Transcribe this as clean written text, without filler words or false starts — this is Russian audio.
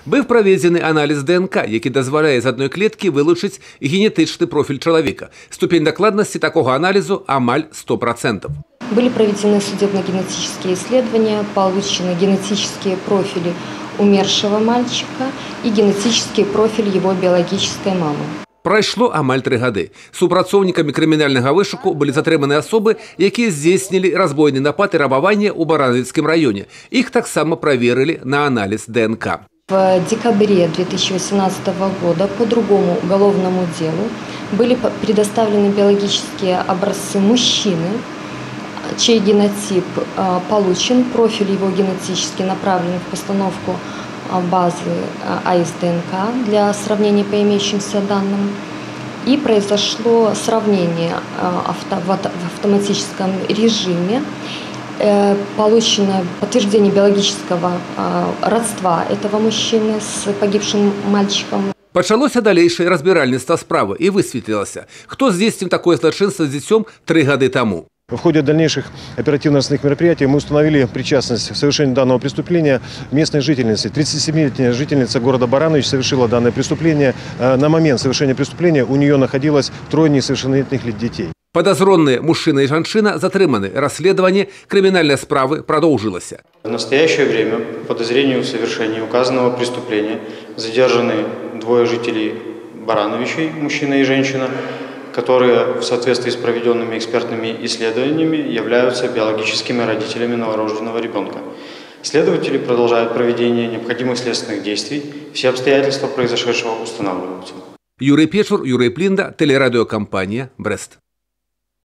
Быў праведзены аналіз ДНК, які дазваляе з адной клеткі вылучыць генетычны профіль чалавека. Ступень дакладнасці такога аналізу амаль 100%. Были проведены судебно-генетические исследования, получены генетические профили умершего мальчика и генетический профиль его биологической мамы. Прайшло амаль 3 гады. Супрацоўнікамі крымінальнага вышуку былі затрыманы асобы, якія здзейснілі разбойны напад і рабаванне ў Барановіцкім раёне. Іх таксама праверылі на анализ ДНК. В декабре 2018 года по другому уголовному делу были предоставлены биологические образцы мужчины, чей генотип получен, профиль его генетически направлен в постановку базы АИС-ДНК для сравнения по имеющимся данным. И произошло сравнение в автоматическом режиме. Получено подтверждение биологического родства этого мужчины с погибшим мальчиком. Пачалося далейшае разбіральніцтва справы і высветлілася, хто здзейсніў такое злачынства з дзіцем 3 гады таму. В ходе дальнейших оперативно-розыскных мероприятий мы установили причастность к совершению данного преступления местной жительницы. 37-летняя жительница города Баранович совершила данное преступление. На момент совершения преступления у нее находилось 3 несовершеннолетних детей. Подозронные мужчина и женщина затрыманы. Расследование криминальной справы продолжилось. В настоящее время по подозрению в совершении указанного преступления задержаны 2 жителей Барановичей, мужчина и женщина, которые в соответствии с проведенными экспертными исследованиями являются биологическими родителями новорожденного ребенка. Следователи продолжают проведение необходимых следственных действий. Все обстоятельства произошедшего устанавливаются. Юрий Печур, Юрий Плинда, телерадиокомпания «Брест».